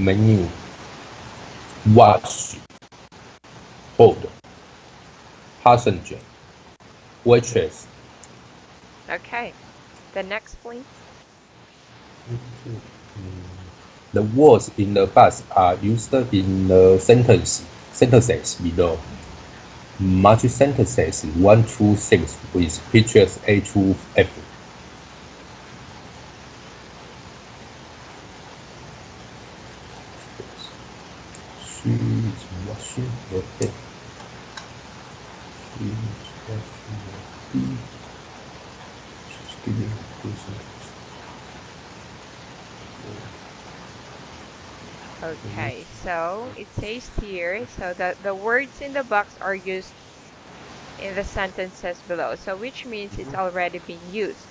menu. Watch. Hold. Passenger. Waitress. Okay. The next, please. The words in the box are used in the sentences below. Match sentences 1 through 6 with pictures A to F. She is washing her hair. She is washing her feet. She's giving a present. Okay, so it says here, so the words in the box are used in the sentences below, so which means it's already been used.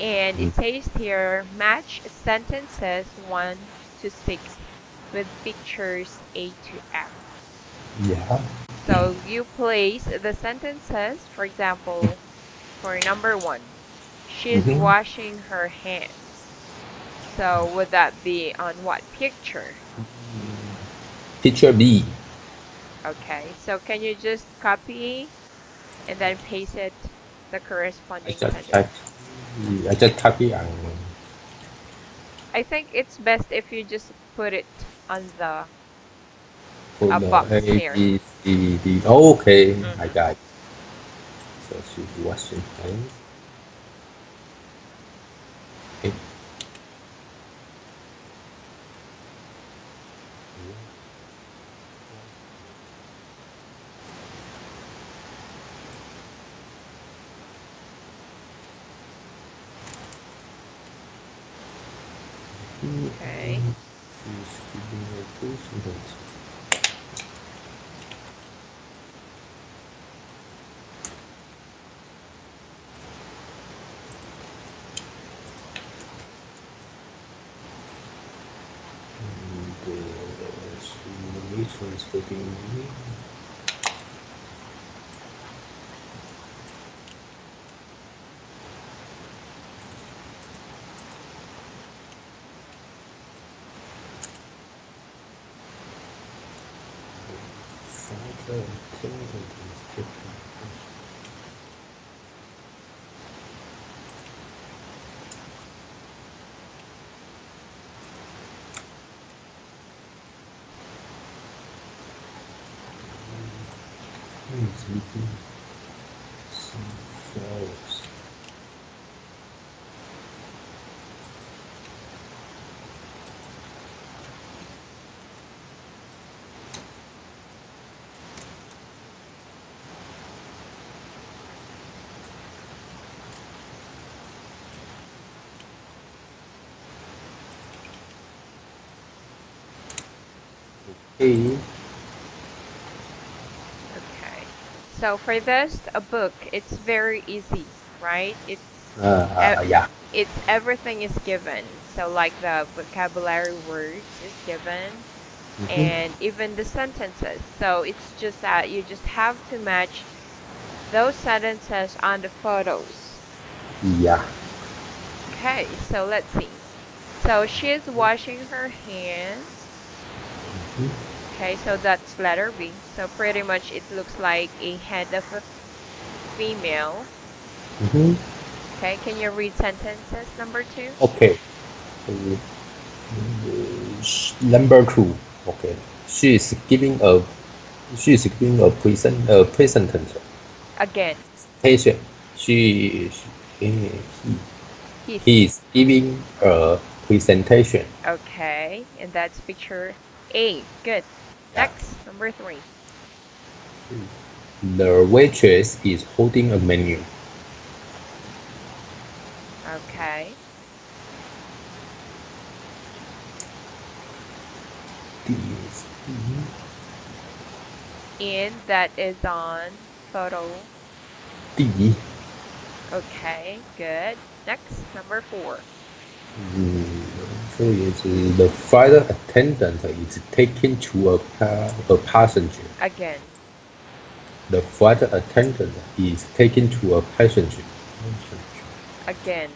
And it says here, match sentences 1 to 6 with pictures A to F. Yeah. So you place the sentences, for example, for number 1, she's washing her hands. So would that be on what picture? Picture B. Okay, so can you just copy and then paste it, the corresponding sentence? I just type it on. I think it's best if you just put it on the A, box here. B, C, D. Oh, okay, I got it. So she's washing hands. Okay. Okay. She's giving a present. Okay. So for this, a book, it's very easy, right? It's yeah. It's everything is given. So like the vocabulary words is given, and even the sentences. So it's just that you just have to match those sentences on the photos. Yeah. Okay, so let's see. So she's washing her hands. Okay, so that's letter B. So pretty much it looks like a head of a female. Okay, can you read sentences number 2? Okay. Number 2. Okay. She is giving a presentation. Again. Patient. He is giving a presentation. Okay, and that's picture A. Good. Next, number 3. The waitress is holding a menu. Okay. And that is on photo D. Okay, good. Next, number 4. So the flight attendant is taking to a passenger. Again. The flight attendant is taking to a passenger. Again.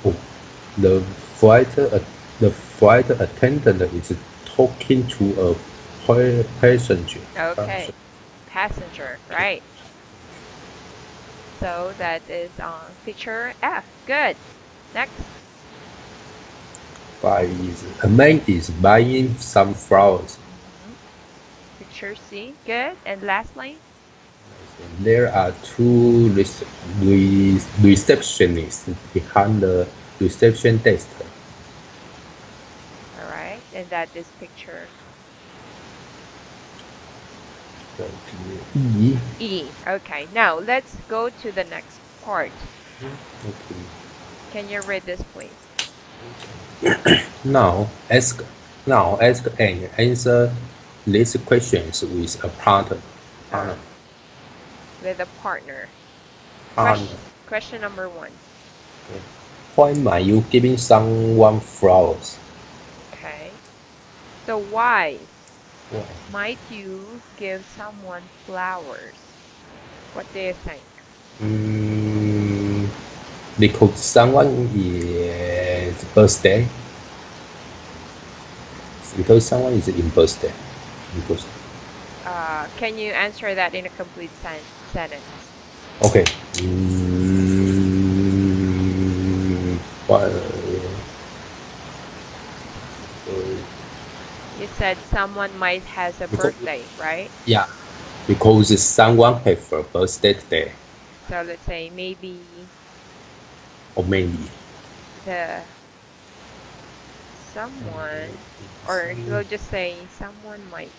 Oh, the flight The flight attendant is talking to a passenger. Okay, passenger, right? So that is on picture F. Good. Next. 5 is a man is buying some flowers. Picture C. Good. And last line. There are two receptionists behind the reception desk. All right. And that is picture E. E. Okay. Now let's go to the next part. Okay. Can you read this, please? Now ask and answer these questions with a partner. With a partner. Partner. Question number 1. Why might you giving someone flowers? Okay. So why Why? might you give someone flowers? What do you think? Because someone is birthday. Because someone is in birthday. Can you answer that in a complete sentence? Okay. What? You said someone might has a birthday, right? Yeah. Because someone have a birthday today. So let's say maybe Or maybe. Someone, or we'll just say someone might.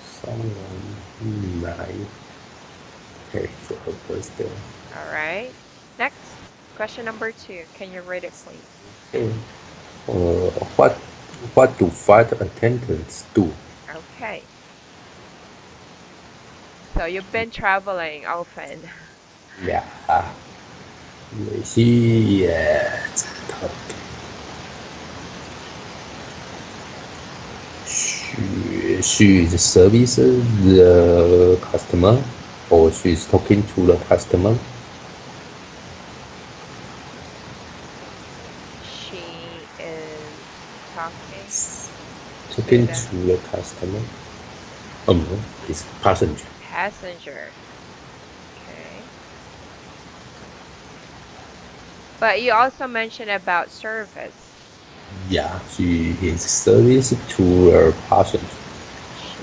Someone might have a birthday. All right. Next, question number 2. Can you read it, please? Okay. What do flight attendants do? Okay. So you've been traveling often. Yeah. Yes. She is servicing the customer, or she's talking to the customer. She is talking To the customer. It's passenger. Passenger. Okay. But you also mentioned about service. Yeah, she is service to her passenger. She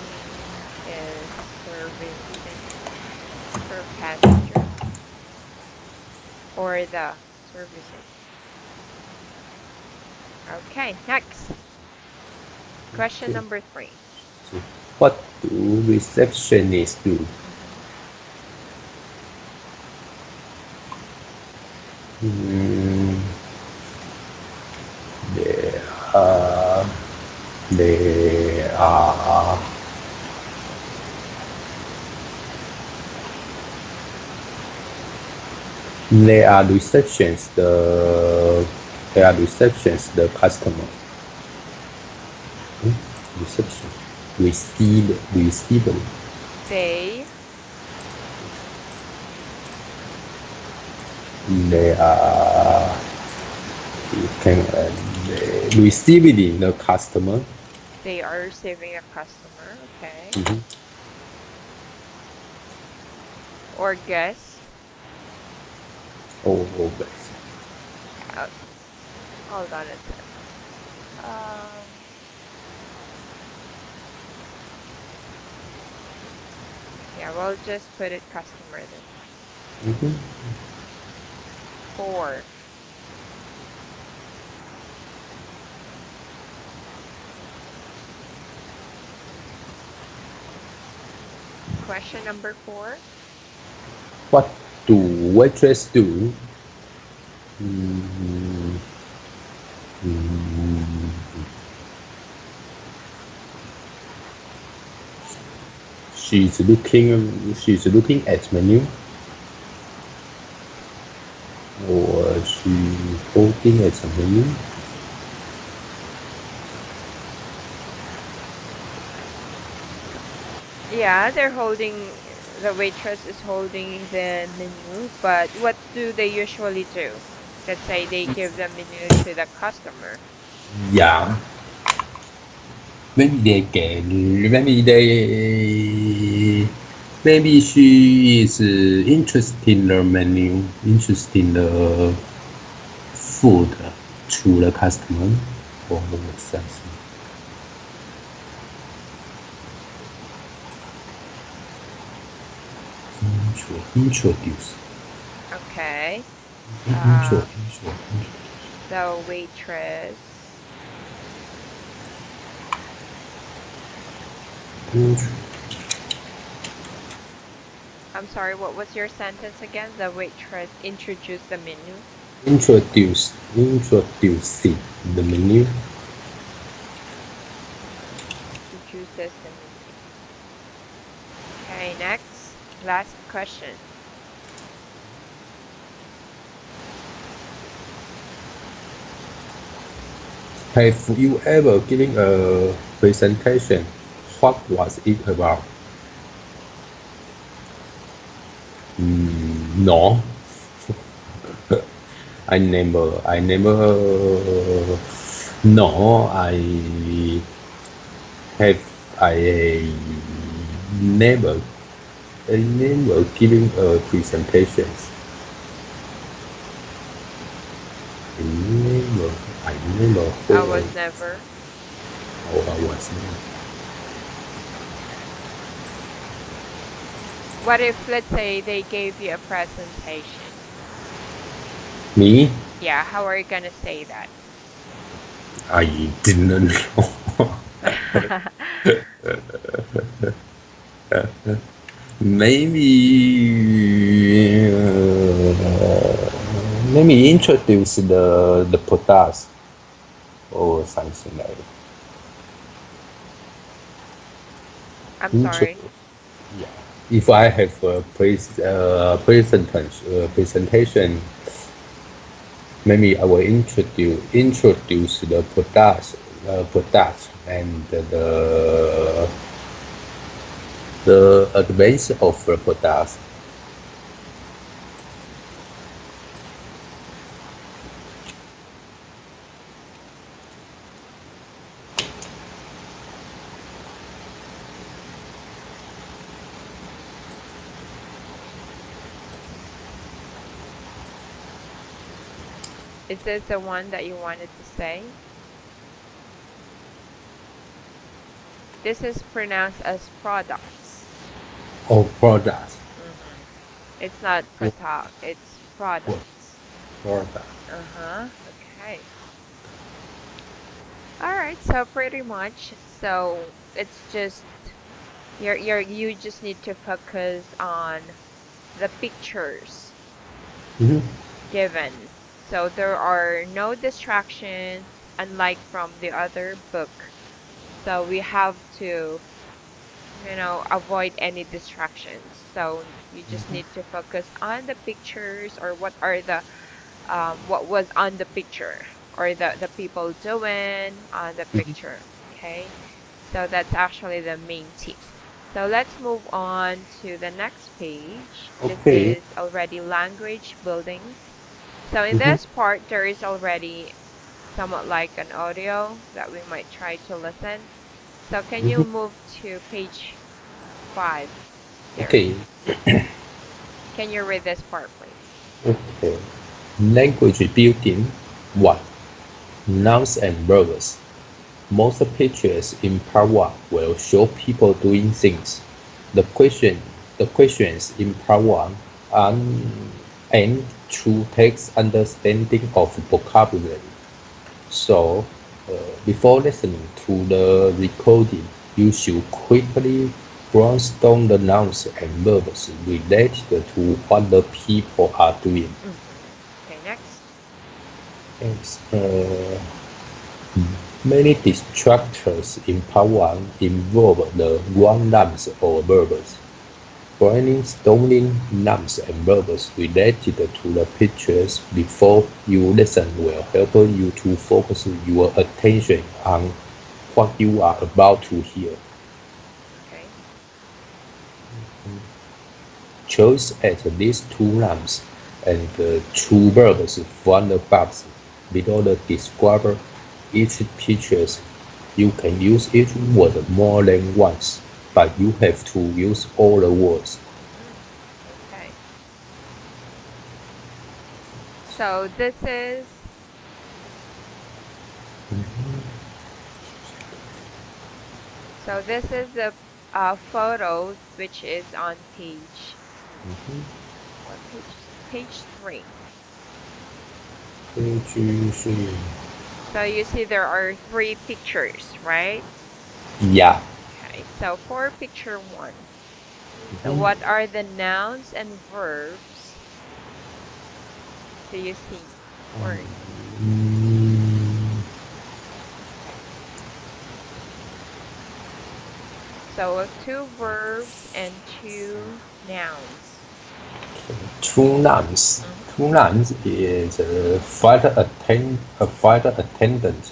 is servicing her passenger. Or the servicing. Okay, next. Question number 3. What do receptionists do? They are receptions the customer. Reception. Receiver. They are receiving the customer. They are receiving a customer, okay. Or guest. Guest. Hold on a sec. Yeah, we'll just put it customer then. 4. Question number 4. What do waitress do? She's looking at menu. Or she's holding at the menu. Yeah, the waitress is holding the menu, but what do they usually do? Let's say they give the menu to the customer. Yeah. Maybe she is interested in the menu, interested in the food to the customer, or something. Introduce. Okay. The waitress. I'm sorry, what was your sentence again? The waitress introduced the menu. Introducing the menu. Introduces the menu. Okay, next. Last question. Have you ever given a presentation? What was it about? No. I never. No, I never giving a presentations. I never. I was never. Oh, I was never. What if, let's say, they gave you a presentation? Me? Yeah, how are you gonna say that? I didn't know. Maybe introduce the products or something like that. I'm sorry. Yeah. If I have a presentation, maybe I will introduce the products and the advance of the products. Is this the one that you wanted to say? This is pronounced as products. Oh, products. It's not product, it's products. Product. Okay. All right, so pretty much, so it's just you just need to focus on the pictures given. So there are no distractions, unlike from the other book. So we have to, avoid any distractions. So you just need to focus on the pictures, or what was on the picture, or the people doing on the picture. Okay, so that's actually the main tip. So let's move on to the next page. Okay. This is already language building. So in this part, there is already somewhat like an audio that we might try to listen. So can you move to page 5? Okay. Can you read this part, please? Okay. Language building 1. Nouns and verbs. Most pictures in part 1 will show people doing things. The questions in part 1 are aimed to text understanding of vocabulary. So, before listening to the recording, you should quickly brainstorm the nouns and verbs related to what the people are doing. Okay, next. Many distractors in part 1 involve the wrong nouns or verbs. Brainstorming nouns and verbs related to the pictures before you listen will help you to focus your attention on what you are about to hear. Okay. Choose at least 2 nouns and two verbs from the box below the describer. Each pictures you can use each word more than once, but you have to use all the words. Okay. So this is the photo which is on page. What page? Page 3. Page 3. So you see there are 3 pictures, right? Yeah. Okay. So for picture 1. So what are the nouns and verbs do you see? Or so 2 verbs and 2 nouns. Two nouns. Two nouns is a flight attendant.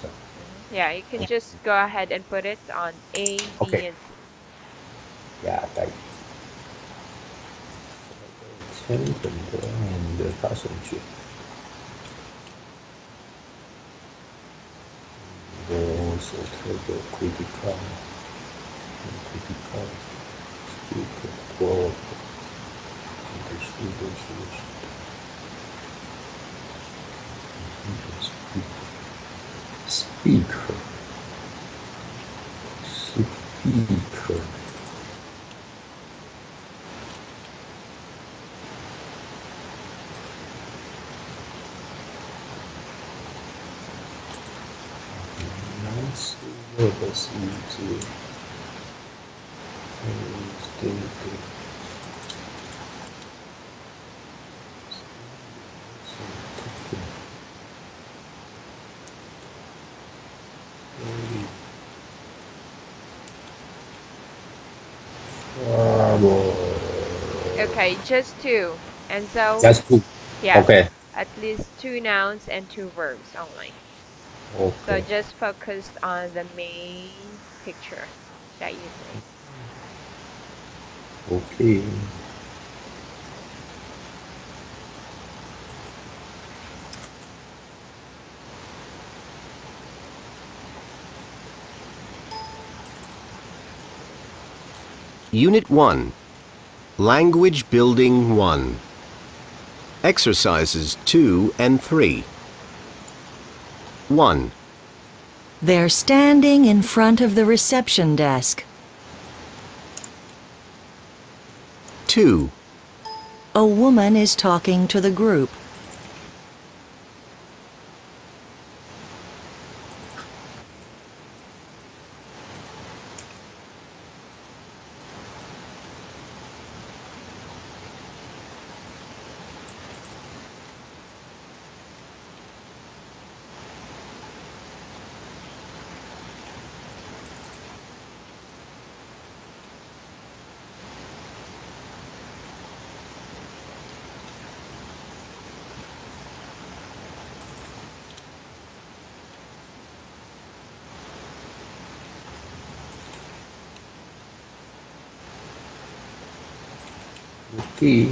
Yeah, you can just go ahead and put it on A, B, Okay. and C. Yeah, that. Attendant and passenger. Also table critical, speaker, probe, speaker. Nice verbs into Okay, just 2. And so Just 2. yeah, Okay. at least 2 nouns and 2 verbs only. Okay. So just focus on the main picture that you see. Okay. Unit 1. Language Building 1. Exercises 2 and 3. 1. They're standing in front of the reception desk. 2. A woman is talking to the group. Okay.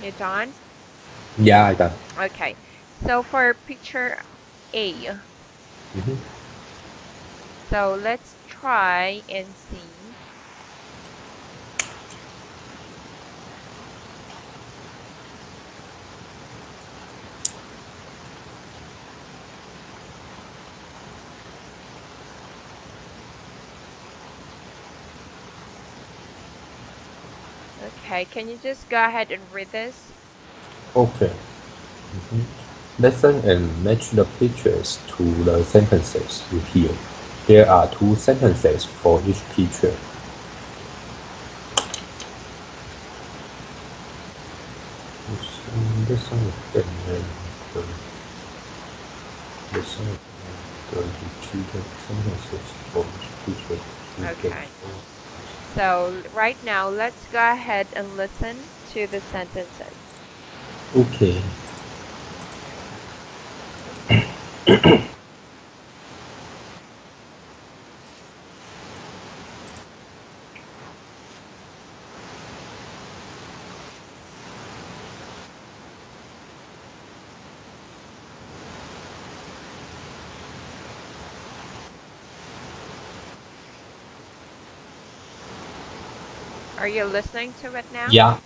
You done? Yeah, I done. Okay. So for picture A. So let's try and see. Okay, can you just go ahead and read this? Okay. Listen and match the pictures to the sentences you hear. There are 2 sentences for each picture. The song going to treat the sentences for features. Okay. So right now, let's go ahead and listen to the sentences. Okay. Are you listening to it now? Yeah.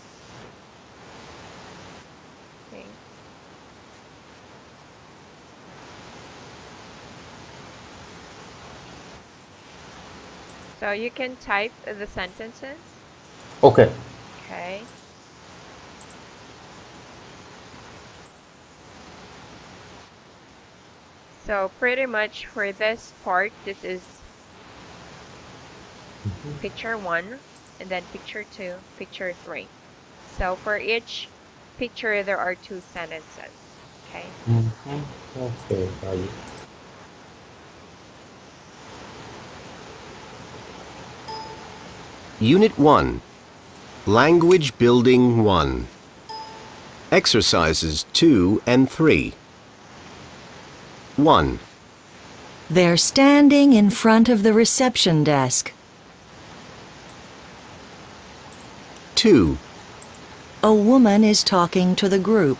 Okay. So you can type the sentences. Okay. Okay. So pretty much for this part, this is picture 1, and then picture 2, picture 3. So for each picture, there are 2 sentences. Okay. Okay. Got it. Unit 1. Language Building 1. Exercises 2 and 3. 1. They're standing in front of the reception desk. 2. A woman is talking to the group.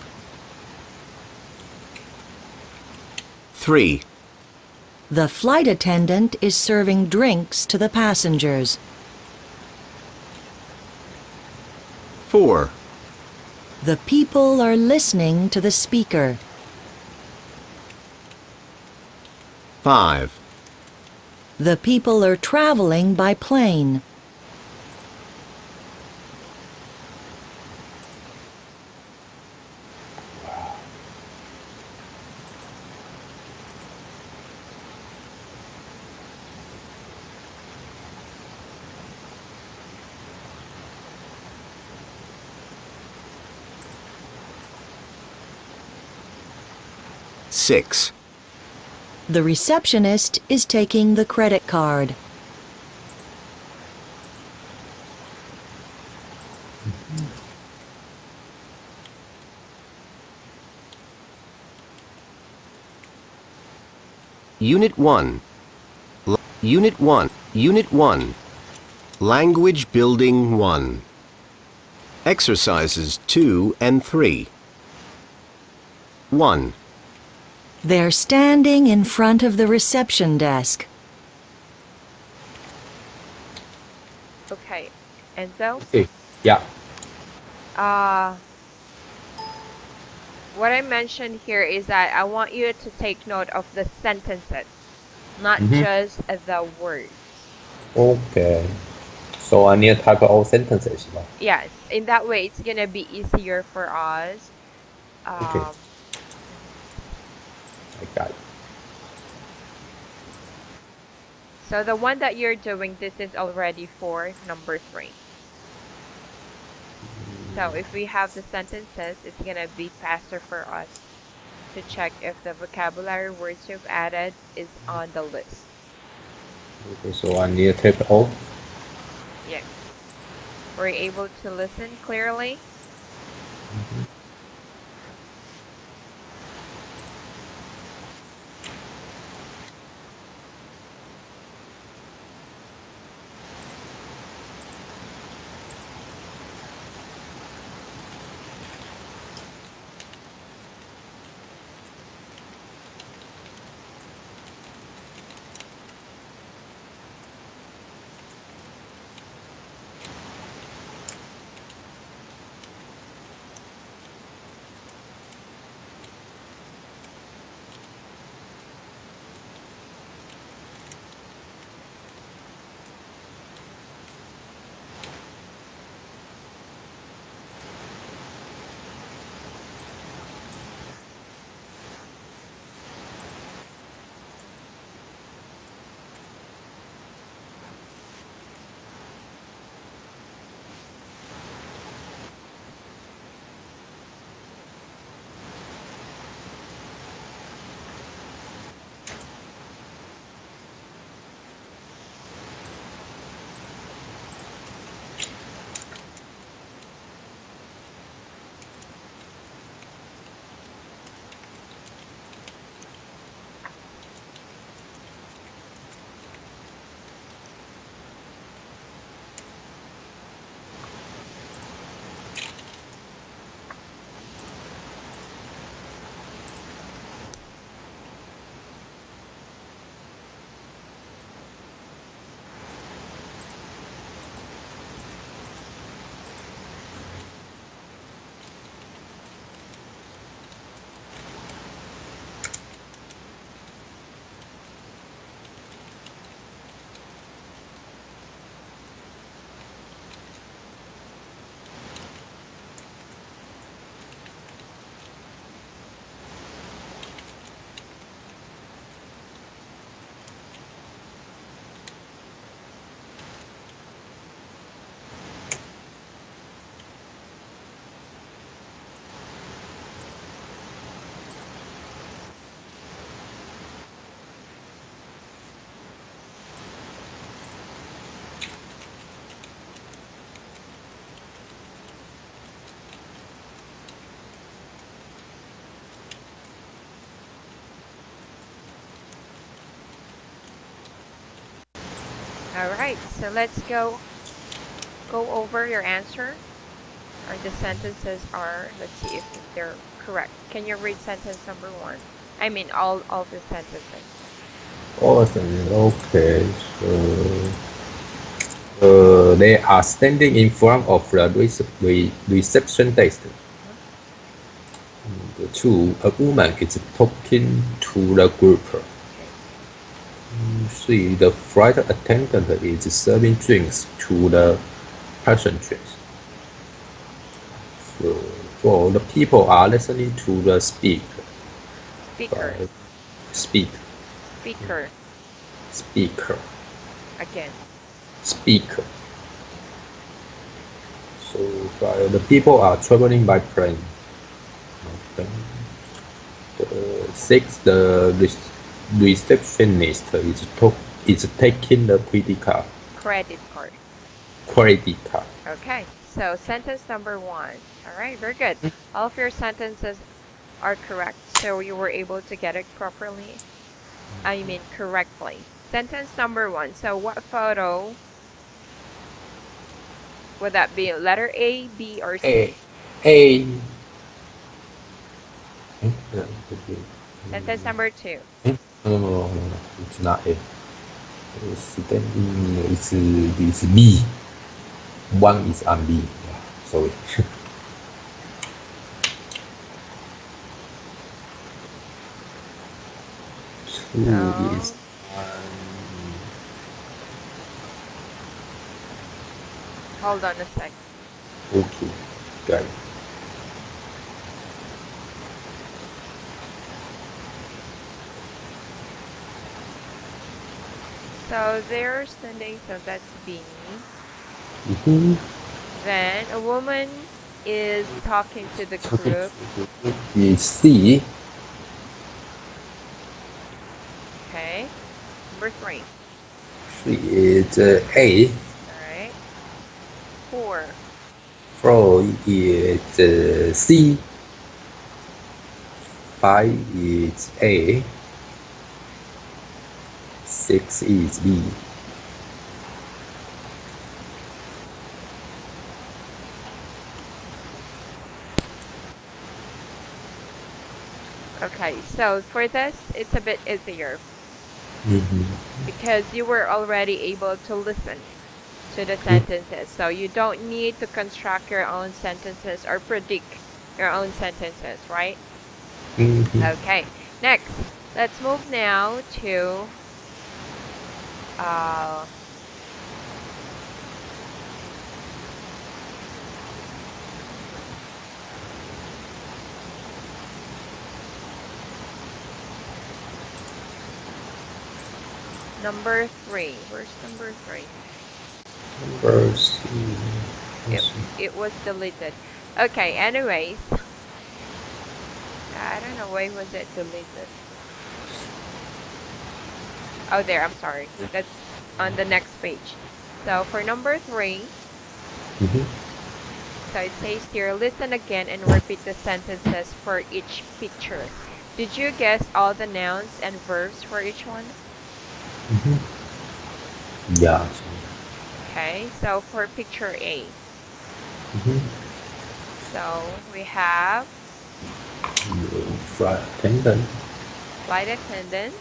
3. The flight attendant is serving drinks to the passengers. 4. The people are listening to the speaker. 5. The people are traveling by plane. Six. The receptionist is taking the credit card. Unit 1. Unit 1. Unit 1. Language Building 1. Exercises 2 and 3. 1. They're standing in front of the reception desk. Okay. Enzo? Okay. Yeah. What I mentioned here is that I want you to take note of the sentences, not just the words. Okay. So I need to type all sentences. Right? Yes, in that way, it's gonna be easier for us. Okay. I got it. So the one that you're doing, this is already for number 3. So if we have the sentences, it's gonna be faster for us to check if the vocabulary words you've added is on the list. Okay. So I need to type all. Yes. Were you able to listen clearly? All right, so let's go over your answer. Or the sentences are, let's see if they're correct. Can you read sentence number 1? I mean all the sentences. Awesome. Okay. So they are standing in front of the reception desk. 2. A woman is talking to the group. 3. The flight attendant is serving drinks to the passengers. So 4. The people are listening to the speaker. Speaker. Again. Speaker. So 5. The people are traveling by plane. 6. The receptionist is taking the credit card. Credit card. Okay, so sentence number 1. All right, very good. All of your sentences are correct, so you were able to get it properly. I mean correctly. Sentence number 1. So what photo would that be? Letter A, B, or C? A. Sentence number 2. No, it's not A. It's B. 1 is on B. Yeah, sorry. Is hold on a sec. Okay, got it. So they're standing, so that's B. Then a woman is talking to the group. Is C. Okay. Number 3. 3 is A. Alright. 4. 4 is C. 5 is A. 6 is B. Okay, so for this, it's a bit easier. Because you were already able to listen to the sentences. So you don't need to construct your own sentences or predict your own sentences, right? Okay, next, let's move now to number 3. Where's number 3? Number C. It was deleted. Okay, anyways. I don't know why was it deleted. Oh, there, I'm sorry. That's on the next page. So for number 3, so it says here, listen again and repeat the sentences for each picture. Did you guess all the nouns and verbs for each one? Yeah. Okay, so for picture A. So we have Flight attendant.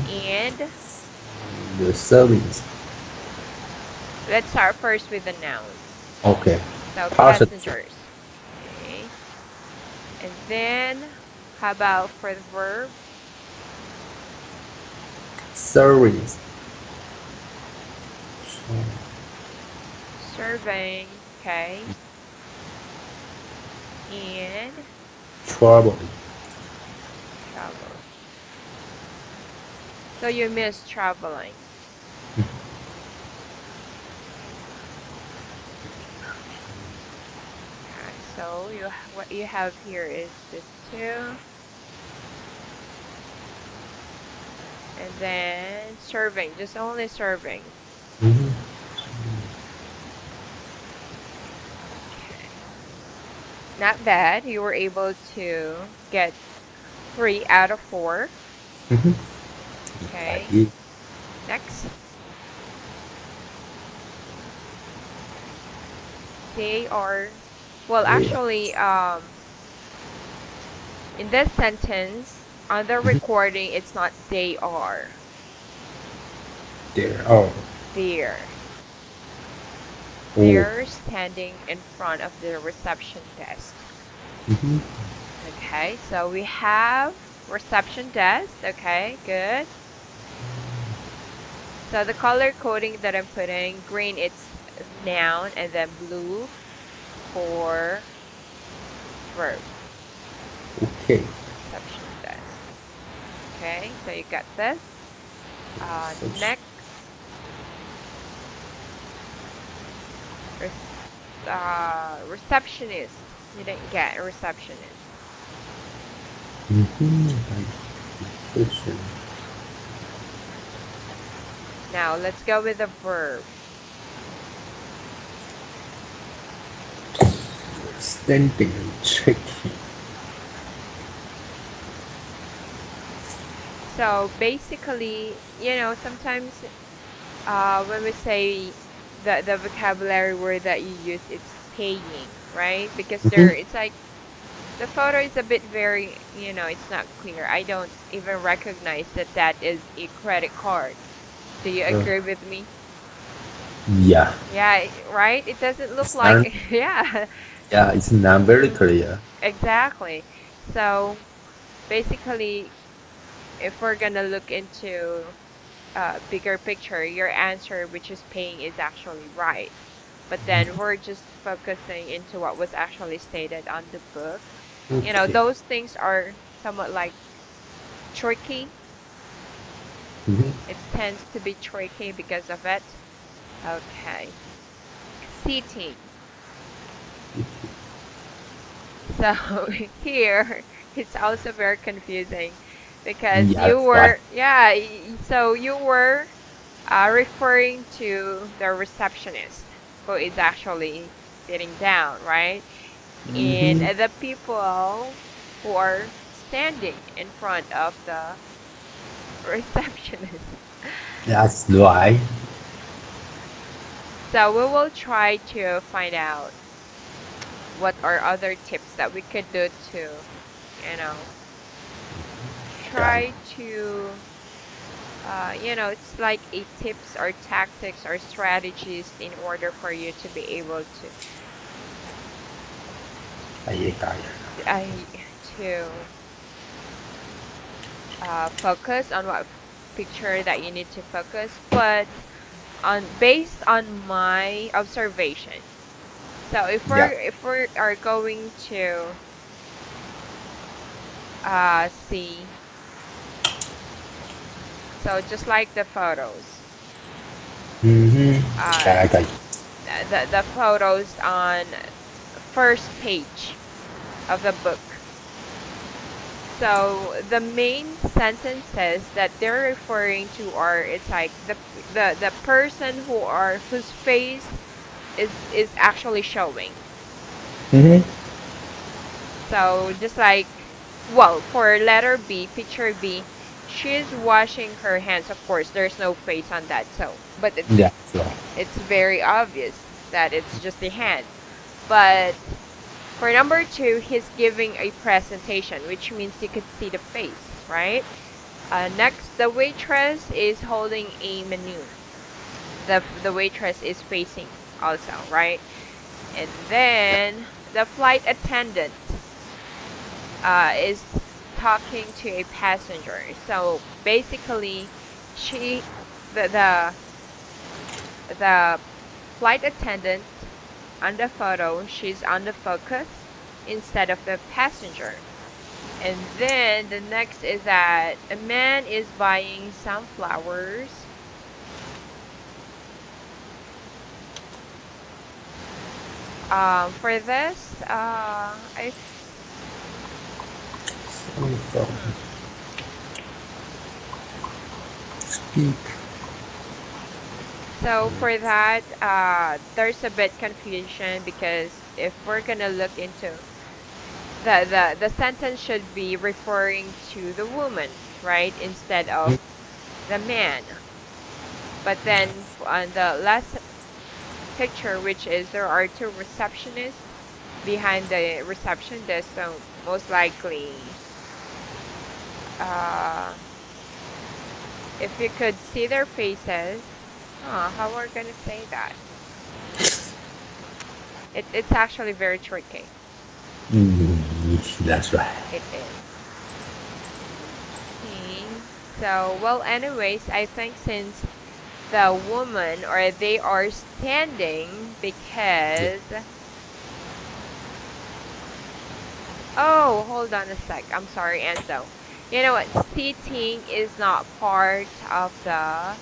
And the service. let's start first with the nouns. Okay. So passengers. Okay. And then how about for the verb? Service. Serving. Okay. And Travel. travel. So you miss traveling. So what you have here is this 2. And then serving, just only serving. Okay. Not bad. You were able to get 3 out of 4. Okay. Next. they are, well, actually, in this sentence, on the recording, it's not they are. There are. They're. Oh. They're standing in front of the reception desk. Okay, so we have reception desk. Okay, good. So the color coding that I'm putting, green it's noun, and then blue for verb. Okay. Reception desk. Okay, so you got this. Next, receptionist. You didn't get a receptionist. Now let's go with the verb. Standing and checking. So basically, you know, sometimes when we say the vocabulary word that you use, it's paying, right? Because there, it's like the photo is a bit very, you know, it's not clear. I don't even recognize that that is a credit card. Do you agree with me? Yeah. Yeah, right? It doesn't look It's like, yeah, Yeah, it's not very clear. exactly. So basically, if we're gonna look into bigger picture, your answer, which is paying, is actually right. But then we're just focusing into what was actually stated on the book. You know, Okay. those things are somewhat like tricky. It tends to be tricky because of it. Okay. Seating. So here, it's also very confusing because Yeah, you that's were, right. yeah, so you were referring to the receptionist who is actually sitting down, right? And the people who are standing in front of the receptionist. That's right. So we will try to find out what are other tips that we could do to, you know, try to, you know, it's like a tips or tactics or strategies in order for you to be able to focus on what picture that you need to focus, but based on my observation. So if we are going to see, so just like the photos, the photos on first page of the book. So the main sentences that they're referring to are, it's like the person whose face is actually showing. So just like, well, for letter B, picture B, she's washing her hands. Of course, there's no face on that. So, but it's very obvious that it's just the hand. But for number 2, he's giving a presentation, which means you could see the face, right? Next, the waitress is holding a menu. The waitress is facing also, right? And then the flight attendant is talking to a passenger. So basically, the flight attendant on the photo, she's on the focus instead of the passenger. And then the next is that a man is buying some flowers. For this, Speak. So for that, there's a bit confusion because if we're gonna look into the sentence should be referring to the woman, right, instead of the man. But then on the last picture, which is there are two receptionists behind the reception desk, so most likely if you could see their faces, how are we gonna say that? It's actually very tricky. That's right. It is. Okay. So, well, anyways, I think since the woman or they are standing because oh, hold on a sec. I'm sorry, Enzo. You know what? Seating is not part of the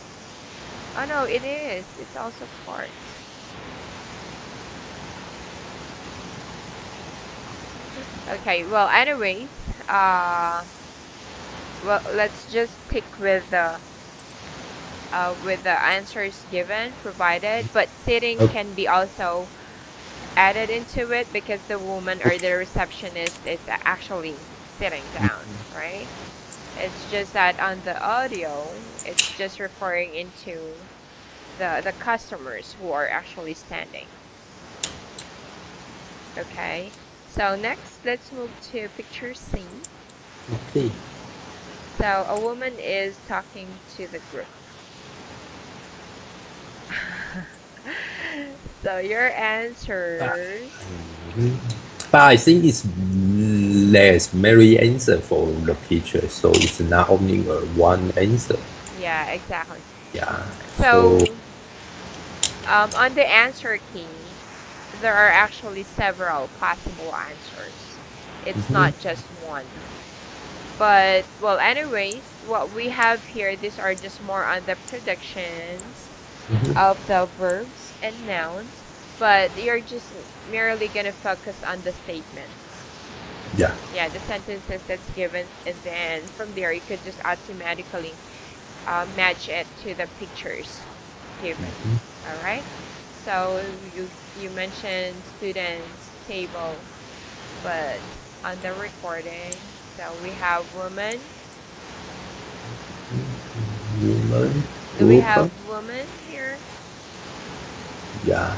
oh no, it is. It's also part. Okay, well, anyways, well, let's just stick with the answers given, provided, but sitting can be also added into it because the woman or the receptionist is actually sitting down, right? It's just that on the audio, it's just referring into the customers who are actually standing. Okay, so next, let's move to picture C. Okay. So a woman is talking to the group. So your answers. But I think it's less many answer for the picture, so it's not only one answer. Yeah, exactly. Yeah. So on the answer key, there are actually several possible answers. It's not just one. But, well, anyways, what we have here, these are just more on the predictions of the verbs and nouns, but you're just merely going to focus on the statements. Yeah. Yeah, the sentences that's given, and then from there you could just automatically match it to the pictures given. All right. So you mentioned students table, but on the recording, so we have woman. Woman. Do we have woman here? Yeah.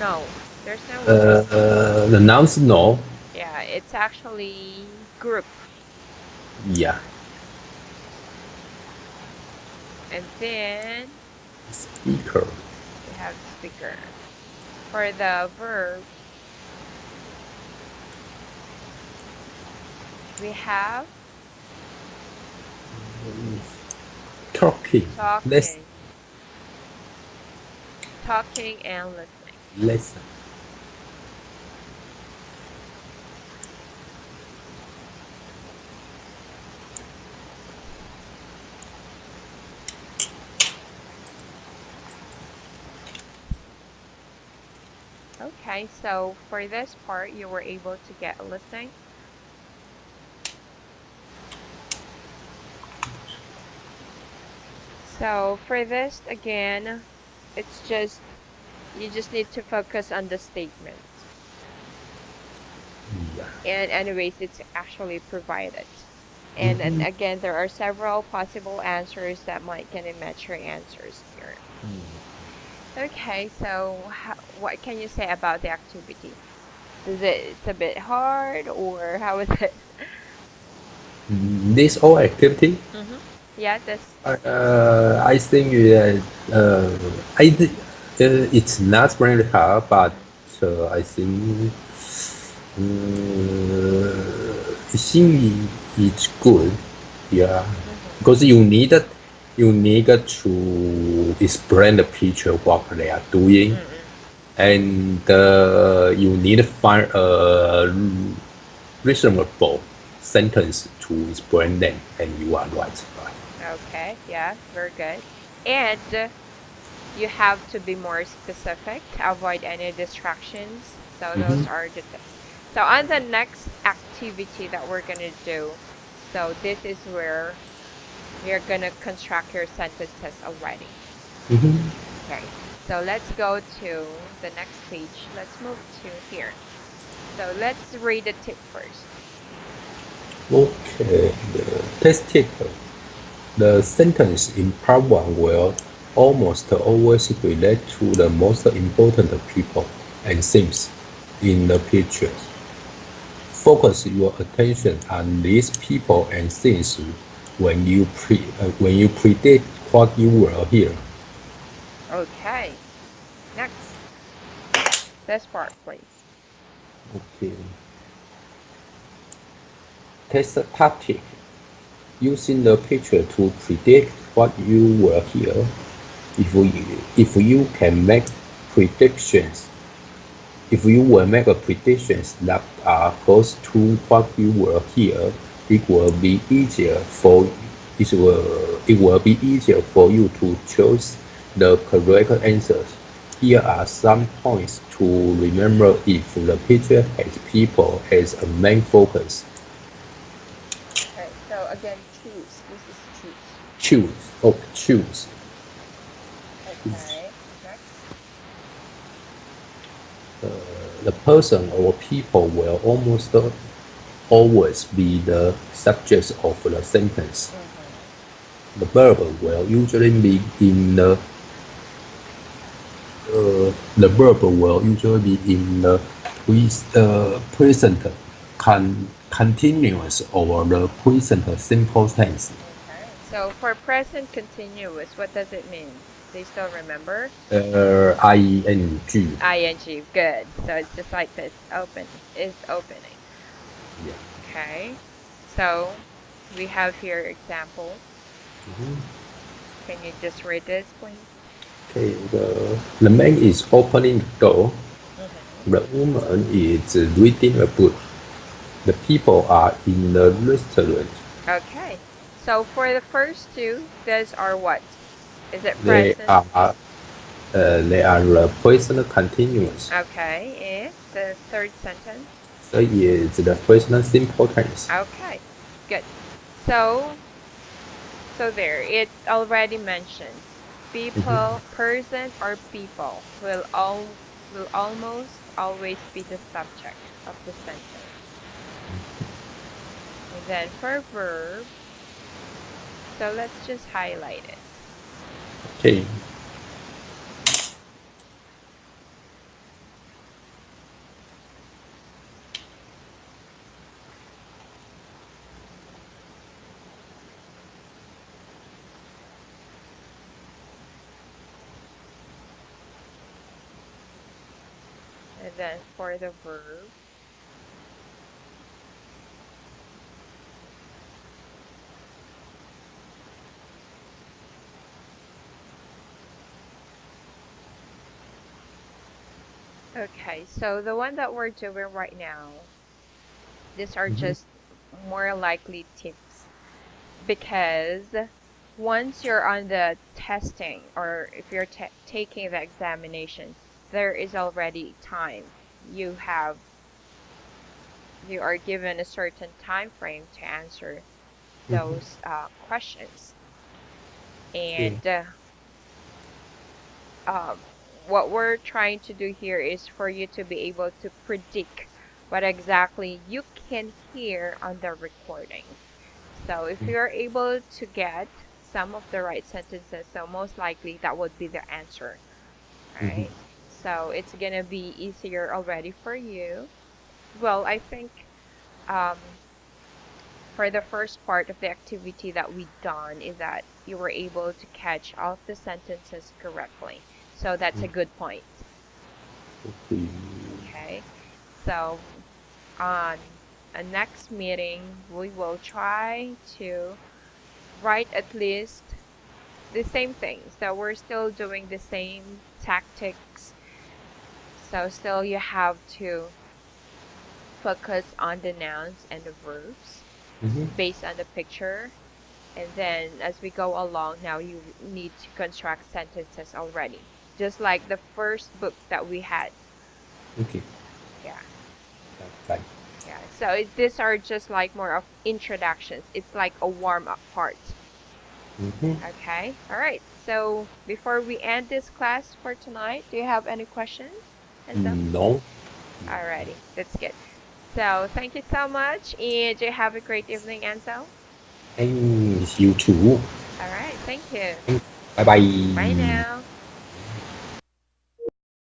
No, there's no woman. The nouns, no. Yeah, it's actually group. Yeah. And then Speaker. we have speaker. For the verb, we have Talking. Talking and listening. Listen. Okay, so for this part, you were able to get listening. So for this, again, it's just, you just need to focus on the statement. Yeah. And anyways, it's actually provided. And then again, there are several possible answers that might get in match your answers here. Okay, so what can you say about the activity? It's a bit hard, or how is it? This all activity? Yeah, this. I think it's not very hard, but I think it's good. Yeah, because you need to explain the picture what they are doing, and you need to find a reasonable sentence to explain them, and you are right. Okay, yeah, very good. And you have to be more specific to avoid any distractions. So those are the tips. So on the next activity that we're going to do, so this is where you're going to construct your sentences already. Okay, so let's go to the next page. Let's move to here. So let's read the tip first. Okay, the test tip. The sentence in part 1 will almost always relate to the most important people and things in the pictures. Focus your attention on these people and things when you predict what you will hear. Okay. Next. This part, please. Okay. Test tactic. Using the picture to predict what you will hear. If you can make predictions, if you will make a predictions that are close to what you will hear, it will be easier for you to choose the correct answers. Here are some points to remember if the picture has people as a main focus. Okay, so again, choose. This is choose. Choose. Okay, next. The person or people will almost always be the subject of the sentence. The verb will usually be in the present continuous or the present simple tense. Okay, so for present continuous, what does it mean? Do you still remember? ing. ing, good. So it's just like this, open, is opening. Yeah. Okay, so we have here example. Can you just read this, please? Okay, the man is opening the door. The woman is reading a book. The people are in the restaurant. Okay, so for the first two, those are what? Is it They present? are the present continuous. Okay, and the third sentence? So is the present simple tense. Okay, good. So there, it already mentioned people, person, or people will almost always be the subject of the sentence. And then for verb, so let's just highlight it. Okay. And then for the verb, okay, so the one that we're doing right now, these are just more likely tips, because once you're on the testing or if you're taking the examination, there is already time. You are given a certain time frame to answer those questions. And what we're trying to do here is for you to be able to predict what exactly you can hear on the recording. So if you're able to get some of the right sentences, so most likely that would be the answer, right? So it's gonna be easier already for you. Well, I think for the first part of the activity that we done is that you were able to catch all of the sentences correctly. So that's a good point. Okay, so on a next meeting, we will try to write at least the same thing. So we're still doing the same tactics. So still you have to focus on the nouns and the verbs based on the picture. And then as we go along, now you need to construct sentences already. Just like the first book that we had. Okay. Yeah. Fine. Yeah. So these are just like more of introductions. It's like a warm-up part. Okay. All right. So before we end this class for tonight, do you have any questions? No. Alrighty. That's good. So thank you so much, and you have a great evening, Enzo. And you too. All right. Thank you. Bye bye. Bye now.